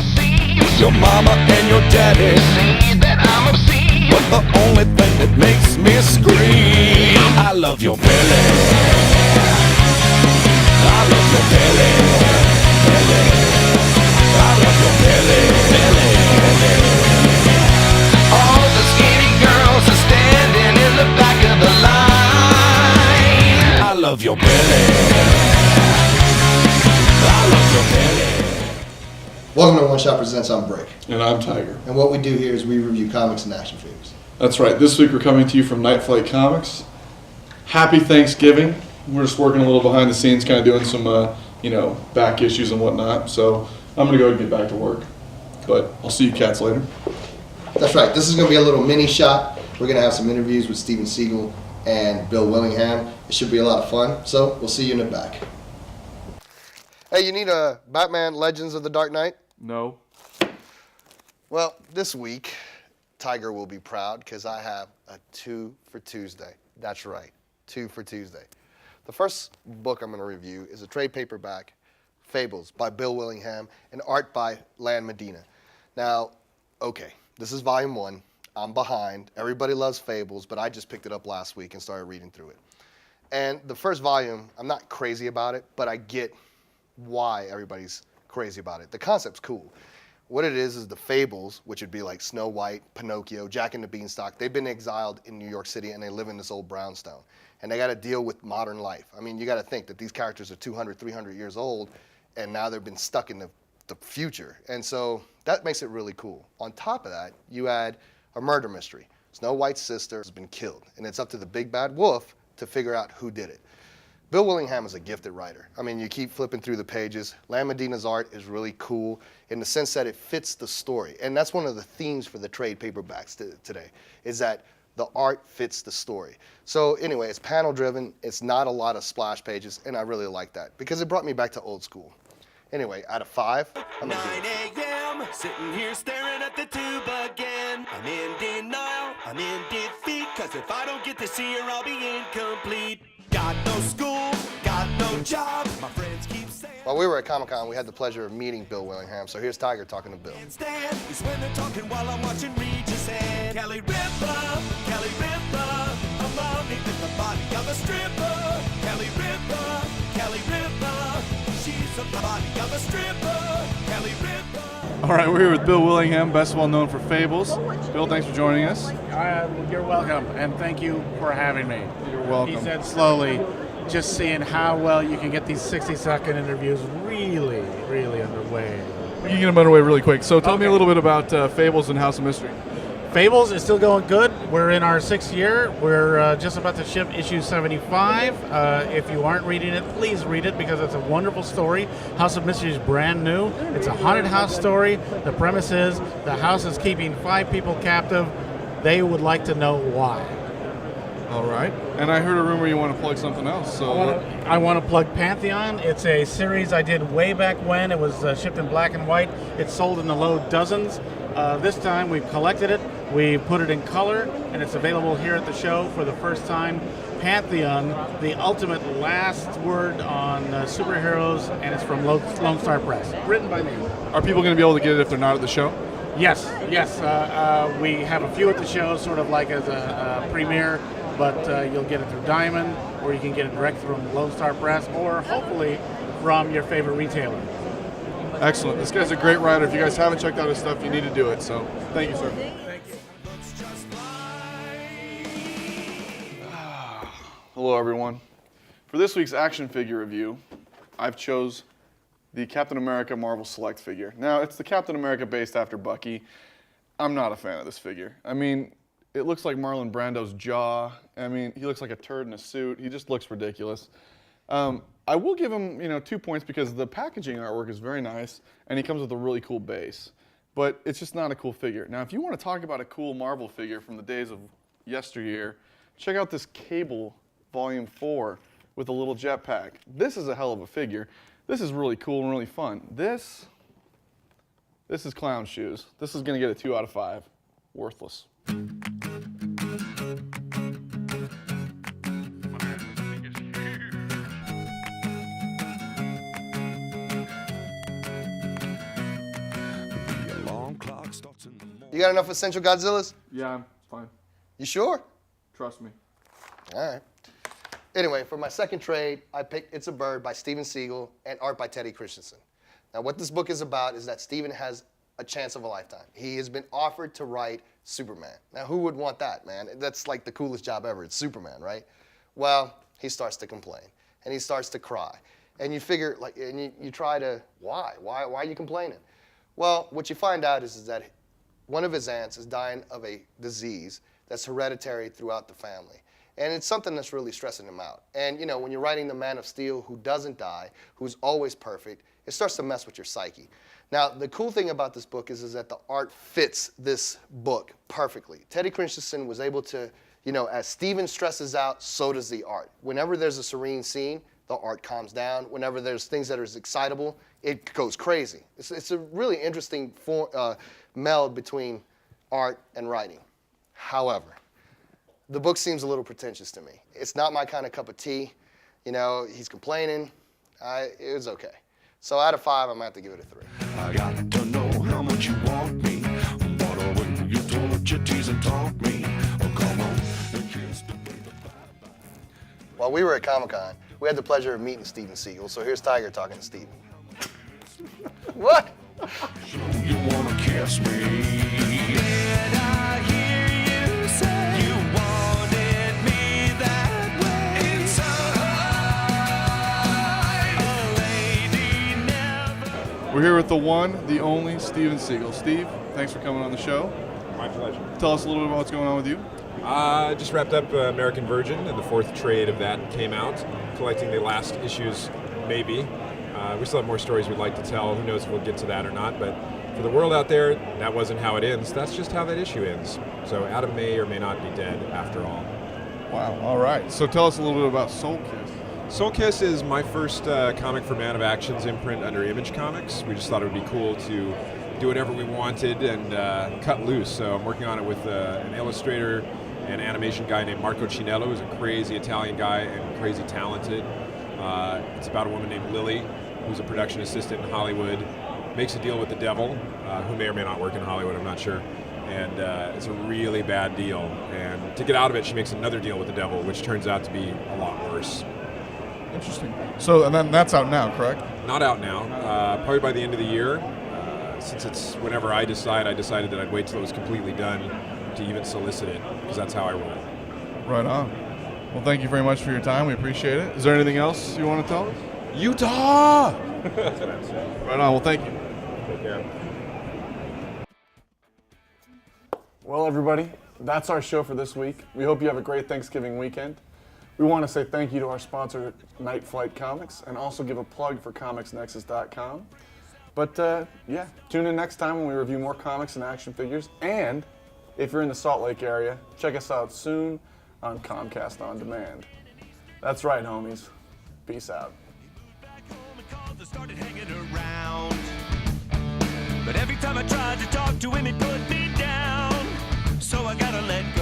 see is your mama and your daddy see that I'm obscene, but the only thing that makes me scream, I love your belly. I love your belly. Belly. I love your belly. Belly. All the skinny girls are standing in the back of the line. I love your belly. I love your belly. Welcome to One Shot Presents On Break. And I'm Tiger. And what we do here is we review comics and action figures. That's right. This week we're coming to you from Night Flight Comics. Happy Thanksgiving. We're just working a little behind the scenes, kind of doing some, back issues and whatnot. So I'm going to go ahead and get back to work. But I'll see you cats later. That's right. This is going to be a little mini shot. We're going to have some interviews with Steven Seagle and Bill Willingham. It should be a lot of fun. So we'll see you in the back. Hey, you need a Batman Legends of the Dark Knight? No. Well, this week, Tiger will be proud because I have a 2 for Tuesday. That's right, 2 for Tuesday. The first book I'm going to review is a trade paperback, Fables, by Bill Willingham, and art by Lan Medina. Now, okay, this is volume 1. I'm behind. Everybody loves Fables, but I just picked it up last week and started reading through it. And the first volume, I'm not crazy about it, but I get why everybody's crazy about it. The concept's cool. What it is the Fables, which would be like Snow White, Pinocchio, Jack and the Beanstalk. They've been exiled in New York City and they live in this old brownstone. And they got to deal with modern life. I mean, you got to think that these characters are 200, 300 years old and now they've been stuck in the future. And so that makes it really cool. On top of that, you add a murder mystery. Snow White's sister has been killed and it's up to the big bad wolf to figure out who did it. Bill Willingham is a gifted writer. I mean, you keep flipping through the pages. Lan Medina's art is really cool in the sense that it fits the story. And that's one of the themes for the trade paperbacks today, is that the art fits the story. So anyway, it's panel driven. It's not a lot of splash pages, and I really like that because it brought me back to old school. Anyway, out of 5, I'm gonna 9 a.m. sitting here staring at the tube again. I'm in denial, I'm in defeat, cause if I don't get to see her, I'll be incomplete. Got no school, got no job, my friends keep saying. While we were at Comic-Con, we had the pleasure of meeting Bill Willingham, so here's Tiger talking to Bill. Stand is when they're talking while I'm watching Regis and Kelly Ripa, along with the body of a stripper. Kelly Ripa, she's the body of a stripper. Kelly Ripa. All right, we're here with Bill Willingham, best well known for Fables. Bill, thanks for joining us. You're welcome, and thank you for having me. You're welcome. He said slowly, just seeing how well you can get these 60-second interviews really, really underway. We can get them underway really quick. So tell me a little bit about Fables and House of Mystery. Fables is still going good. We're in our 6th year. We're just about to ship issue 75. If you aren't reading it, please read it because it's a wonderful story. House of Mystery is brand new. It's a haunted house story. The premise is the house is keeping 5 people captive. They would like to know why. All right. And I heard a rumor you want to plug something else. So I want to plug Pantheon. It's a series I did way back when. It was shipped in black and white. It's sold in the low dozens. This time we've collected it, we put it in color, and it's available here at the show for the first time. Pantheon, the ultimate last word on superheroes, and it's from Lone Star Press, written by me. Are people going to be able to get it if they're not at the show? Yes. We have a few at the show, sort of like as a premiere, but you'll get it through Diamond, or you can get it direct from Lone Star Press, or hopefully from your favorite retailer. Excellent. This guy's a great writer. If you guys haven't checked out his stuff, you need to do it. So thank you, sir. Thank you. Hello, everyone. For this week's action figure review, I've chose the Captain America Marvel Select figure. Now, it's the Captain America based after Bucky. I'm not a fan of this figure. I mean, it looks like Marlon Brando's jaw. I mean, he looks like a turd in a suit. He just looks ridiculous. I will give him, 2 points because the packaging artwork is very nice, and he comes with a really cool base. But it's just not a cool figure. Now, if you want to talk about a cool Marvel figure from the days of yesteryear, check out this Cable Volume 4 with a little jetpack. This is a hell of a figure. This is really cool and really fun. This is clown shoes. This is going to get a 2 out of 5. Worthless. You got enough Essential Godzillas? Yeah, I'm fine. You sure? Trust me. All right. Anyway, for my second trade, I picked It's a Bird by Steven Seagle and art by Teddy Christensen. Now, what this book is about is that Steven has a chance of a lifetime. He has been offered to write Superman. Now, who would want that, man? That's like the coolest job ever. It's Superman, right? Well, he starts to complain, and he starts to cry. And you figure, like, and you try to, why? Why are you complaining? Well, what you find out is that one of his aunts is dying of a disease that's hereditary throughout the family. And it's something that's really stressing him out. And, you know, when you're writing the Man of Steel who doesn't die, who's always perfect, it starts to mess with your psyche. Now, the cool thing about this book is that the art fits this book perfectly. Teddy Christensen was able to, you know, as Steven stresses out, so does the art. Whenever there's a serene scene, the art calms down. Whenever there's things that are excitable, it goes crazy. It's a really interesting meld between art and writing. However, the book seems a little pretentious to me. It's not my kind of cup of tea. You know, he's complaining. It was okay. So out of 5, I'm gonna have to give it a 3. I got to know how much you want me. What are you torture, tease and talk me? Oh, come on and kiss the baby. While we were at Comic-Con, we had the pleasure of meeting Steven Seagle. So here's Tiger talking to Steven. What? You wanna kiss me? Did I hear you say you wanted me that way? Inside, a lady never. We're here with the one, the only Steven Seagle. Steve, thanks for coming on the show. My pleasure. Tell us a little bit about what's going on with you. Just wrapped up American Virgin, and the 4th trade of that came out, collecting the last issues, maybe. We still have more stories we'd like to tell. Who knows if we'll get to that or not, but for the world out there, that wasn't how it ends. That's just how that issue ends. So Adam may or may not be dead after all. Wow, all right. So tell us a little bit about Soul Kiss. Soul Kiss is my first comic for Man of Action's imprint under Image Comics. We just thought it would be cool to do whatever we wanted and cut loose. So I'm working on it with an illustrator and animation guy named Marco Cinello, who's a crazy Italian guy and crazy talented. It's about a woman named Lily, who's a production assistant in Hollywood, makes a deal with the devil, who may or may not work in Hollywood, I'm not sure. And it's a really bad deal. And to get out of it, she makes another deal with the devil, which turns out to be a lot worse. Interesting. So, and then that's out now, correct? Not out now. Probably by the end of the year. Since it's whenever I decided that I'd wait till it was completely done to even solicit it, because that's how I roll. Right on. Well, thank you very much for your time. We appreciate it. Is there anything else you want to tell us? Utah! Right on. Well, thank you. Take care. Well, everybody, that's our show for this week. We hope you have a great Thanksgiving weekend. We want to say thank you to our sponsor, Night Flight Comics, and also give a plug for ComicsNexus.com. But yeah, tune in next time when we review more comics and action figures. And if you're in the Salt Lake area, check us out soon on Comcast On Demand. That's right, homies. Peace out. Back home and calls and started hanging around. But every time I tried to talk to him, he put me down. So I gotta let go.